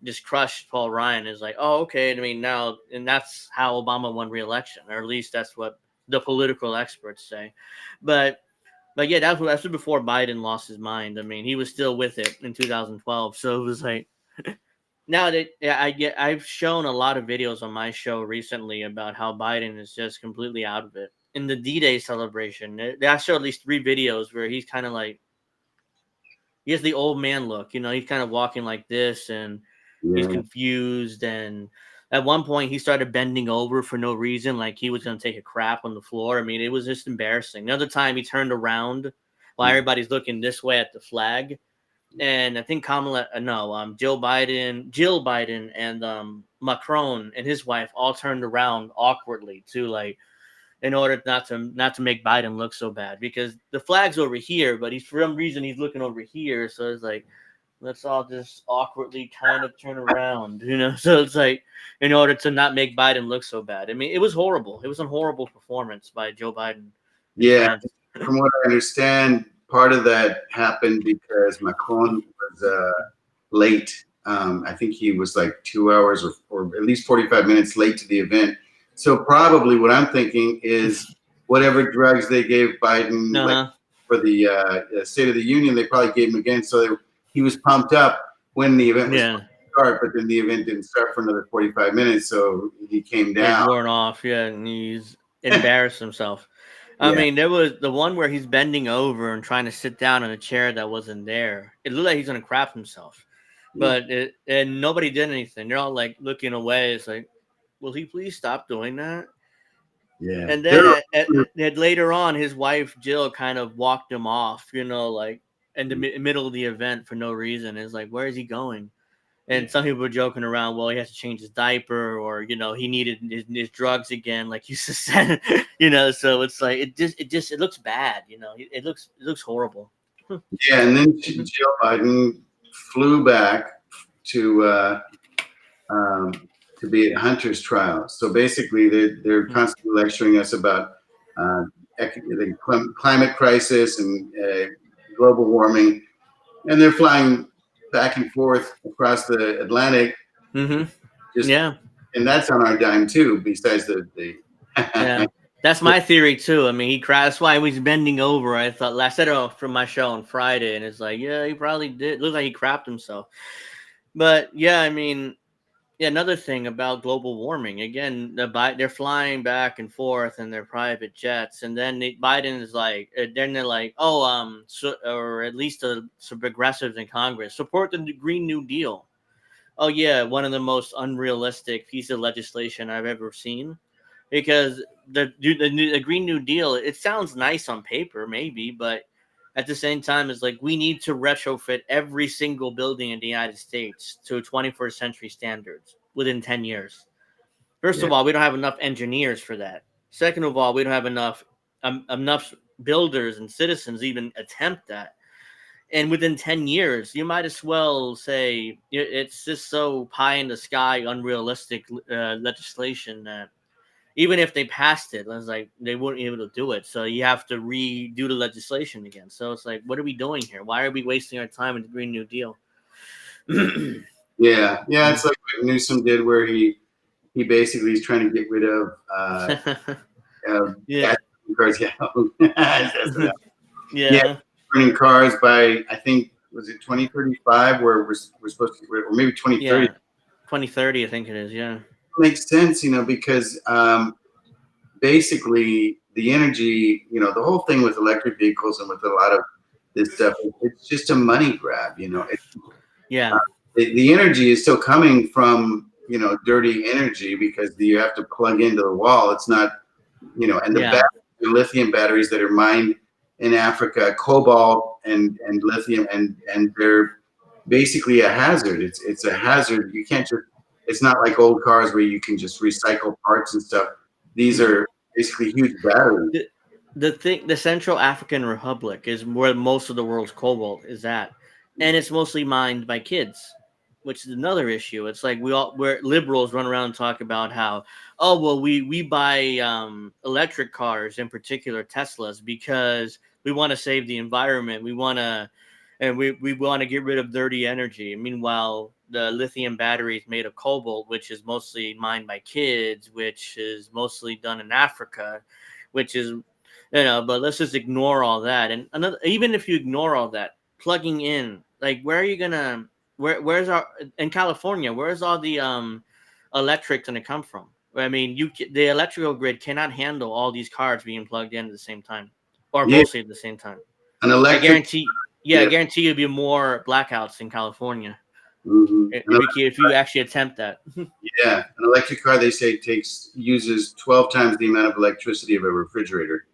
just crushed Paul Ryan. Is like, oh, okay. I mean, now, and that's how Obama won re-election, or at least that's what the political experts say. But yeah, that's before Biden lost his mind. I mean, he was still with it in 2012. So it was like, now that I've shown a lot of videos on my show recently about how Biden is just completely out of it. In the D-Day celebration, I showed at least 3 videos where he's kind of like, he has the old man look. He's kind of walking like this, and he's Yeah. confused, and at one point he started bending over for no reason, like he was gonna take a crap on the floor. I mean, it was just embarrassing. Another time he turned around while everybody's looking this way at the flag, and I think Kamala, no, Jill Biden, and Macron and his wife all turned around awkwardly to like in order not to make Biden look so bad because the flag's over here, but he's for some reason he's looking over here, so it's like let's all just awkwardly kind of turn around, you know. So it's like in order to not make Biden look so bad. I mean, it was horrible. It was a horrible performance by Joe Biden in Yeah. France. From what I understand, part of that happened because Macron was late. I think he was like 2 hours or at least 45 minutes late to the event. So probably what I'm thinking is whatever drugs they gave Biden, like Uh-huh. for the State of the Union, they probably gave him again. So he was pumped up when the event was Yeah. supposed to start, but then the event didn't start for another 45 minutes. So he came He's down. worn off, yeah, and he's embarrassed himself. I Yeah. mean, there was the one where he's bending over and trying to sit down in a chair that wasn't there. It looked like he's gonna crap himself, Yeah. but and nobody did anything. They're all like looking away. It's like, will he please stop doing that? Yeah. And There then were, later on, his wife Jill kind of walked him off, you know, like in the middle of the event for no reason. It's like, where is he going? And yeah. some people were joking around, well, he has to change his diaper, or you know, he needed his drugs again, like you just said, you know. So it's like it looks bad, you know. It looks horrible. Yeah, and then Jill Biden flew back to uh, to be at Hunter's trial. So basically, they're constantly lecturing us about uh, the climate crisis and global warming, and they're flying back and forth across the Atlantic. Mm-hmm. Just Yeah, and that's on our dime too. Besides the yeah. That's my theory too. I mean, he cried. That's why he was bending over. I said it from my show on Friday, and it's like, yeah, he probably did. Look like he crapped himself. But yeah, I mean, yeah, another thing about global warming. Again, they're flying back and forth in their private jets, and then Biden is like, then they're like, oh, so, or at least some progressives in Congress support the Green New Deal. Oh yeah, one of the most unrealistic pieces of legislation I've ever seen, because the Green New Deal, it sounds nice on paper, maybe, but at the same time, it's like we need to retrofit every single building in the United States to 21st century standards within 10 years. First yeah, of all, we don't have enough engineers for that. Second of all, we don't have enough builders and citizens even attempt that. And within 10 years, you might as well say it's just so pie in the sky, unrealistic legislation that even if they passed it, it's like they wouldn't be able to do it. So you have to redo the legislation again. So it's like, what are we doing here? Why are we wasting our time with the Green New Deal? yeah. It's like what Newsom did, where he basically is trying to get rid of Yeah. gas cars. Yeah, That's what yeah, Yeah. running cars by I think was it 2035 where we're supposed to, or maybe 2030. Yeah. 2030, I think it is. Yeah. Makes sense, because basically the energy, the whole thing with electric vehicles and with a lot of this stuff, it's just a money grab. Yeah. The energy is still coming from dirty energy because you have to plug into the wall. It's not, and Yeah. the lithium batteries that are mined in Africa, cobalt and lithium, and they're basically a hazard. It's a hazard. You can't just. It's not like old cars where you can just recycle parts and stuff. These Yeah. are basically huge batteries. The Central African Republic is where most of the world's cobalt is at, and it's mostly mined by kids, which is another issue. It's like we're liberals run around and talk about how, oh well, we buy electric cars, in particular Teslas, because we want to save the environment. We want to get rid of dirty energy. Meanwhile, the lithium battery is made of cobalt, which is mostly mined by kids, which is mostly done in Africa, which is, but let's just ignore all that. And another, even if you ignore all that, plugging in, like, where are you gonna, where's our, in California, where's all the electric gonna come from? I mean, the electrical grid cannot handle all these cars being plugged in at the same time, or Yeah, mostly at the same time. an I electric. guarantee, yeah, I Yeah, guarantee you'll be more blackouts in California. And if you actually attempt that. yeah, an electric car they say uses 12 times the amount of electricity of a refrigerator.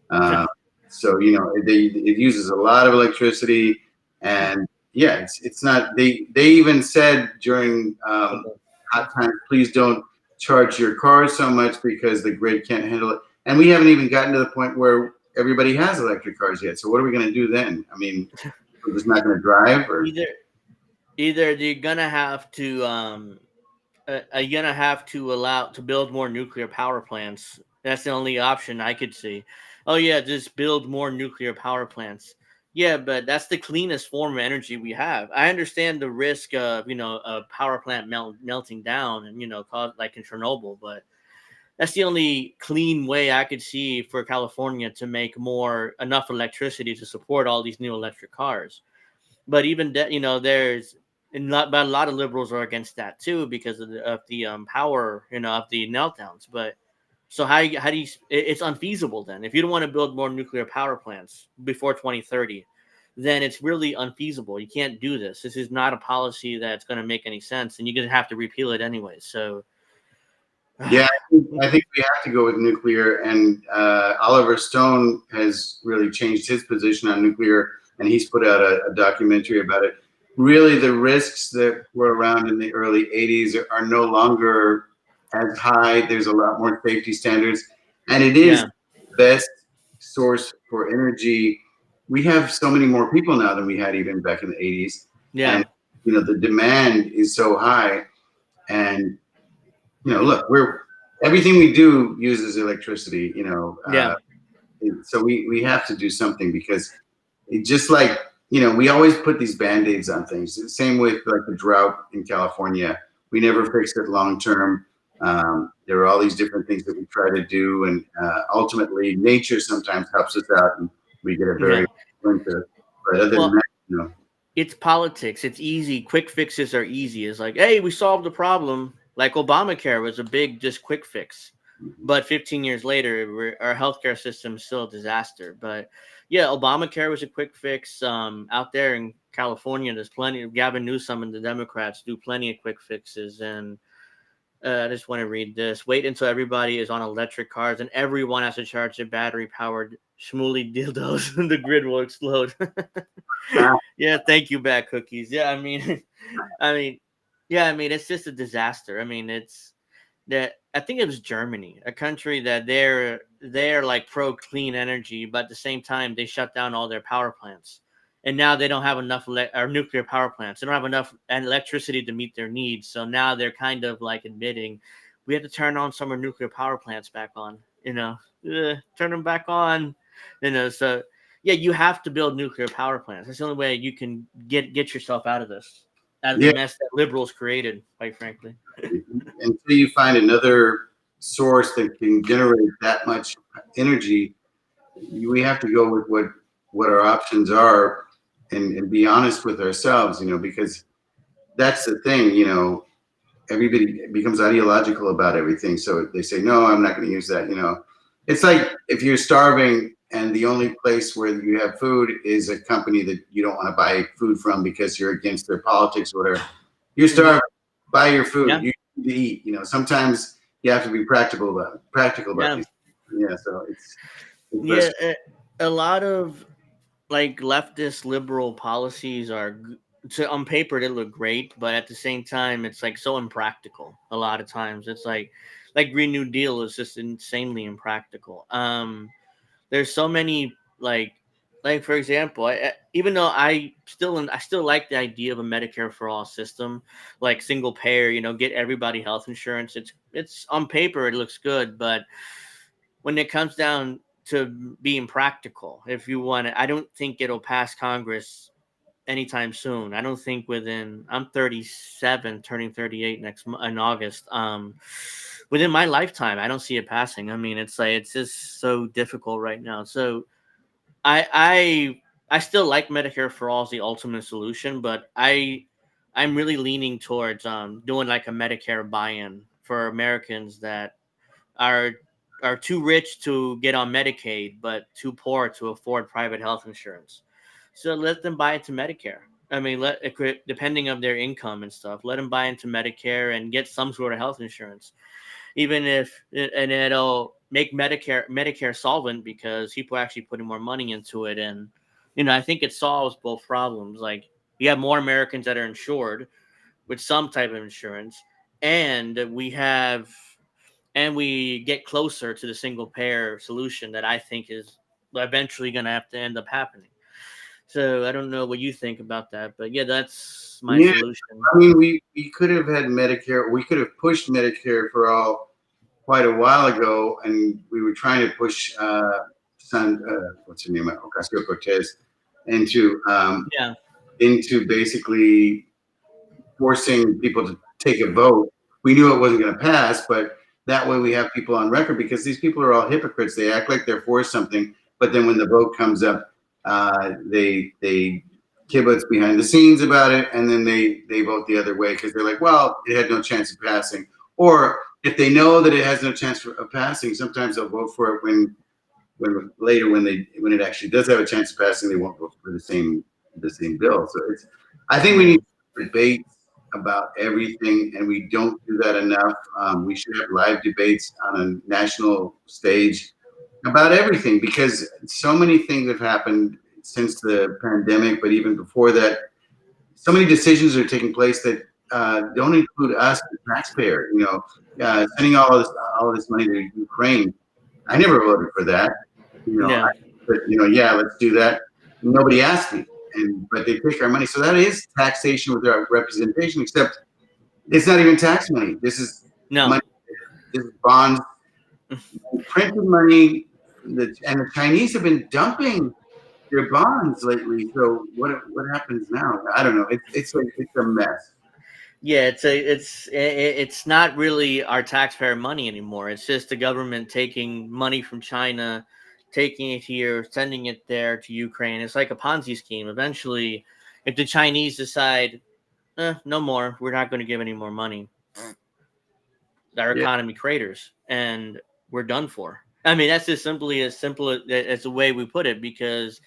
Uh, so it uses a lot of electricity, and yeah, it's not. They even said during hot times, please don't charge your cars so much because the grid can't handle it. And we haven't even gotten to the point where everybody has electric cars yet. So what are we going to do then? I mean, we're just not going to drive, or either either you're gonna have to you're gonna have to allow to build more nuclear power plants. That's the only option I could see. Oh yeah, just build more nuclear power plants. Yeah, but that's the cleanest form of energy we have. I understand the risk of a power plant melting down and cause like in Chernobyl, but that's the only clean way I could see for California to make more enough electricity to support all these new electric cars. But even that, there's but a lot of liberals are against that too because of the power, of the meltdowns. But so how do you? It's unfeasible then. If you don't want to build more nuclear power plants before 2030, then it's really unfeasible. You can't do this. This is not a policy that's going to make any sense, and you're going to have to repeal it anyway. So, yeah, I think we have to go with nuclear. And Oliver Stone has really changed his position on nuclear, and he's put out a documentary about it. Really, the risks that were around in the early 80s are no longer as high. There's a lot more safety standards, and it is yeah, the best source for energy. We have so many more people now than we had even back in the 80s. And yeah, the demand is so high. And look, we're everything we do uses electricity. yeah, So we have to do something, because it just like we always put these band-aids on things. Same with like the drought in California. We never fixed it long term. There are all these different things that we try to do, and ultimately, nature sometimes helps us out, and we get a very yeah. winter. But other than Well, that, it's politics. It's easy. Quick fixes are easy. It's like, hey, we solved the problem. Like Obamacare was a big, just quick fix. But 15 years later, our healthcare system is still a disaster. But yeah, Obamacare was a quick fix. Out there in California, there's plenty of Gavin Newsom and the Democrats do plenty of quick fixes. And I just want to read this. Wait until everybody is on electric cars and everyone has to charge their battery powered schmooly dildos and the grid will explode. Yeah, thank you, bad cookies. Yeah, I mean, I mean, yeah, I mean, it's just a disaster. I mean, it's that I think it was Germany, a country that they're like pro clean energy, but at the same time they shut down all their power plants, and now they don't have enough or nuclear power plants. They don't have enough electricity to meet their needs. So now they're kind of like admitting we have to turn on some of our nuclear power plants back on. Turn them back on. So yeah, you have to build nuclear power plants. That's the only way you can get yourself out of this, out of the yeah. mess that liberals created. Quite frankly. Until you find another source that can generate that much energy, we have to go with what our options are, and be honest with ourselves, because that's the thing. Everybody becomes ideological about everything, so they say, no, I'm not going to use that. It's like if you're starving and the only place where you have food is a company that you don't want to buy food from because you're against their politics or whatever. You're Mhm. starving. Buy your food. Yeah, You need to eat. Sometimes you have to be practical about yeah, these. Yeah, so it's yeah. frustrating. A lot of like leftist liberal policies are so on paper they look great, but at the same time it's like so impractical. A lot of times it's like Green New Deal is just insanely impractical. There's so many like for example, even though I still like the idea of a Medicare for all system, like single payer, get everybody health insurance. It's on paper it looks good, but when it comes down to being practical, if you want it, I don't think it'll pass Congress anytime soon. I don't think within I'm 37, turning 38 in August. Within my lifetime, I don't see it passing. I mean, it's like it's just so difficult right now. So I I still like Medicare for all as the ultimate solution, but I'm really leaning towards doing like a Medicare buy-in for Americans that are are too rich to get on Medicaid, but too poor to afford private health insurance. So let them buy into Medicare. I mean, depending of their income and stuff, let them buy into Medicare and get some sort of health insurance, even if and it'll make Medicare solvent because people are actually putting more money into it, and I think it solves both problems. Like you have more Americans that are insured with some type of insurance, and we get closer to the single payer solution that I think is eventually going to have to end up happening. So I don't know what you think about that, but yeah, that's my Yeah, solution. I mean, we could have had Medicare. We could have pushed Medicare for all quite a while ago, and we were trying to push what's her name, Ocasio Cortez, into Yeah, basically forcing people to take a vote. We knew it wasn't going to pass, but that way we have people on record because these people are all hypocrites. They act like they're for something, but then when the vote comes up, they kibitz behind the scenes about it, and then they vote the other way because they're like, well, it had no chance of passing. Or if they know that it has no chance of passing, sometimes they'll vote for it when later when it actually does have a chance of passing, they won't vote for the same bill. So it's I think we yeah, need debates about everything, and we don't do that enough. We should have live debates on a national stage about everything because so many things have happened since the pandemic, but even before that, so many decisions are taking place that don't include us, the taxpayer. Sending all of this money to Ukraine. I never voted for that. yeah. But yeah, let's do that. Nobody asked me, but they take our money. So that is taxation with our representation, except it's not even tax money. This is No, money. This is bonds, printed money. And the Chinese have been dumping their bonds lately. So what happens now? I don't know. It's a mess. yeah, it's not really our taxpayer money anymore. It's just the government taking money from China, taking it here, sending it there to Ukraine. It's like a Ponzi scheme. Eventually, if the Chinese decide, no more, we're not going to give any more money, our Yeah. economy craters, and we're done for. I mean, that's just simply as simple as the way we put it because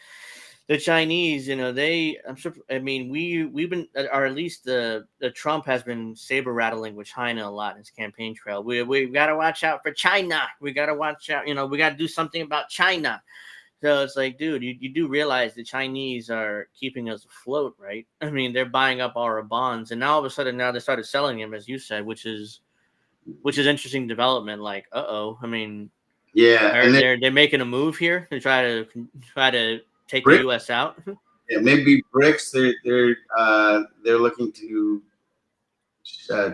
the Chinese, I'm sure. I mean, we've been, or at least the Trump has been saber rattling with China a lot in his campaign trail. We got to watch out for China. We got to watch out. We got to do something about China. So it's like, dude, you do realize the Chinese are keeping us afloat, right? I mean, they're buying up our bonds, and now all of a sudden, now they started selling them, as you said, which is interesting development. Like, I mean, Yeah, and then they're making a move here to try to take the BRICS, U.S. out. yeah, maybe BRICS. They're looking to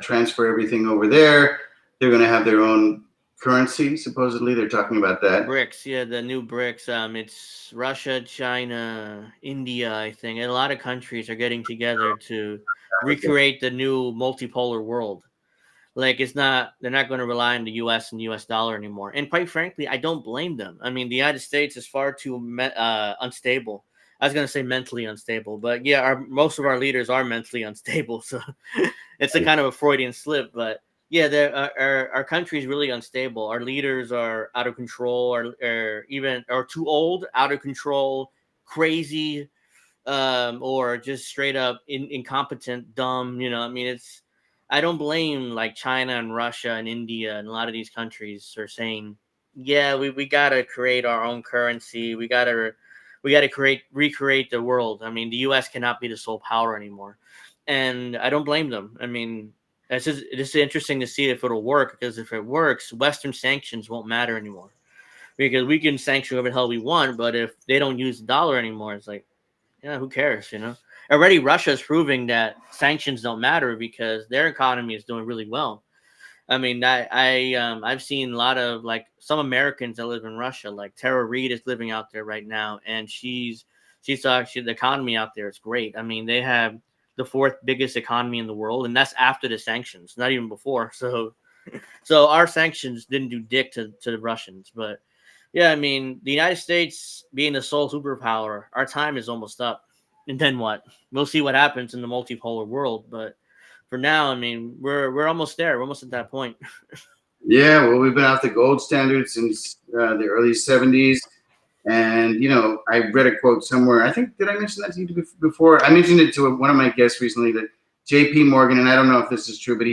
transfer everything over there. They're going to have their own currency. Supposedly, they're talking about that. BRICS, yeah, the new BRICS. It's Russia, China, India, I think. And a lot of countries are getting together to recreate the new multipolar world. Like they're not going to rely on the U.S. and the U.S. dollar anymore. And quite frankly, I don't blame them. I mean, the United States is far too unstable. I was going to say mentally unstable, but yeah, most of our leaders are mentally unstable. So it's a kind of a Freudian slip, but yeah, our country is really unstable. Our leaders are out of control, or too old, out of control, crazy, or just straight up incompetent, dumb. I mean, I don't blame like China and Russia and India and a lot of these countries are saying, yeah, we gotta create our own currency. We gotta recreate the world. I mean, the U.S. cannot be the sole power anymore, and I don't blame them. I mean, it's just interesting to see if it'll work because if it works, Western sanctions won't matter anymore because we can sanction whatever the hell we want, but if they don't use the dollar anymore, it's like, yeah, who cares? Already Russia is proving that sanctions don't matter because their economy is doing really well. I mean, I've seen a lot of like some Americans that live in Russia, like Tara Reid is living out there right now, and she's actually the economy out there is great. I mean, they have the fourth biggest economy in the world, and that's after the sanctions, not even before. So our sanctions didn't do dick to the Russians, but yeah, I mean, the United States being the sole superpower, our time is almost up. And then what? We'll see what happens in the multipolar world, but for now, I mean, we're almost there. We're almost at that point. Yeah, well, we've been off the gold standard since the early '70s. And I read a quote somewhere. I think, did I mention that to you before? I mentioned it to one of my guests recently, that J.P. Morgan, and I don't know if this is true, but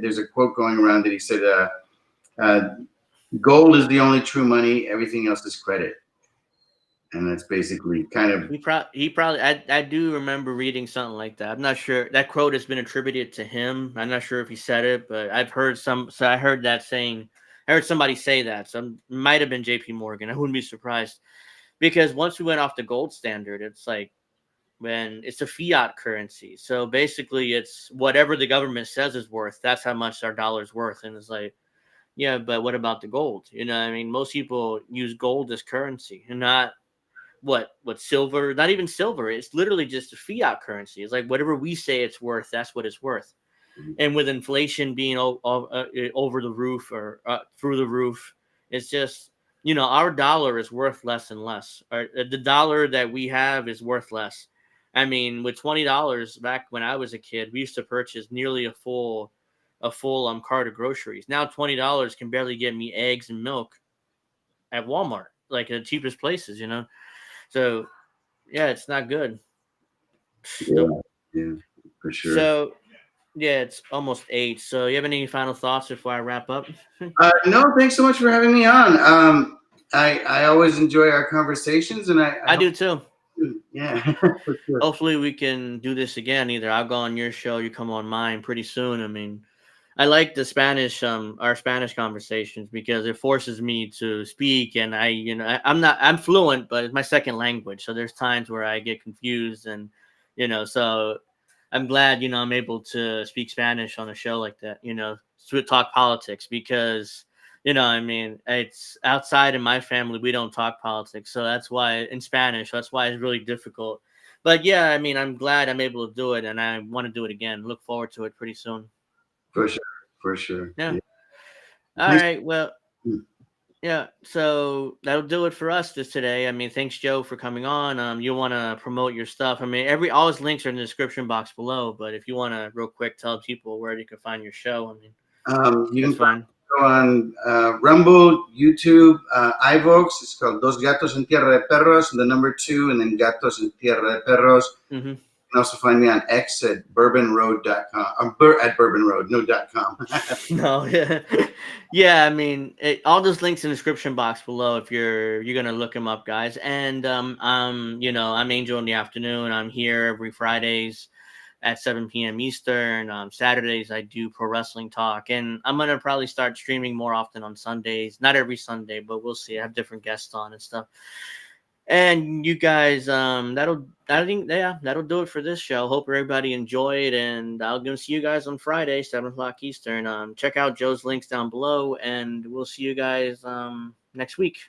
there's a quote going around that he said, uh, "Gold is the only true money. Everything else is credit." And that's basically kind of He probably I do remember reading something like that. I'm not sure that quote has been attributed to him. I'm not sure if he said it, but I've heard so I heard that saying. I heard somebody say that. So it might have been J.P. Morgan. I wouldn't be surprised because once we went off the gold standard, it's like when it's a fiat currency. So basically, it's whatever the government says is worth. That's how much our dollar's worth. And it's like, yeah, but what about the gold? I mean, most people use gold as currency and not what silver, not even silver. It's literally just a fiat currency. It's like whatever we say it's worth, that's what it's worth. And with inflation being over the roof or through the roof, it's just our dollar is worth less and less. The dollar that we have is worth less. I mean, with $20 back when I was a kid, we used to purchase nearly a full cart of groceries. Now $20 can barely get me eggs and milk at Walmart, like the cheapest places. So yeah, it's not good. yeah, yeah, for sure. So yeah, it's almost 8. So you have any final thoughts before I wrap up? No, thanks so much for having me on. I always enjoy our conversations, and I I hope do too. yeah, for sure. Hopefully we can do this again. Either I'll go on your show, you come on mine pretty soon. I mean, I like the Spanish, our Spanish conversations because it forces me to speak, and I'm fluent, but it's my second language. So there's times where I get confused, and so I'm glad I'm able to speak Spanish on a show like that. To talk politics because I mean it's outside in my family we don't talk politics, so that's why in Spanish that's why it's really difficult. But yeah, I mean I'm glad I'm able to do it, and I want to do it again. Look forward to it pretty soon. For sure, for sure. Yeah. Yeah. All Thanks. right. Well, yeah. So that'll do it for us this today. I mean, thanks Joe for coming on. You want to promote your stuff? I mean, all his links are in the description box below. But if you want to, real quick, tell people where you can find your show. I mean, You that's can find fine. it on Rumble, YouTube, iVoox. It's called Dos Gatos en Tierra de Perros, the number 2, and then Gatos en Tierra de Perros. Mm-hmm. You can also find me on X at bourbonroad.com. At Bourbon Road, no .com. No, yeah, yeah. I mean, all those links in the description box below. If you're gonna look him up, guys. And I'm Angel in the afternoon. I'm here every Fridays at 7 p.m. Eastern. Saturdays I do pro wrestling talk, and I'm gonna probably start streaming more often on Sundays. Not every Sunday, but we'll see. I have different guests on and stuff. And you guys, that'll do it for this show. Hope everybody enjoyed, and I'll gonna see you guys on Friday, 7 o'clock Eastern. Check out Joe's links down below, and we'll see you guys next week.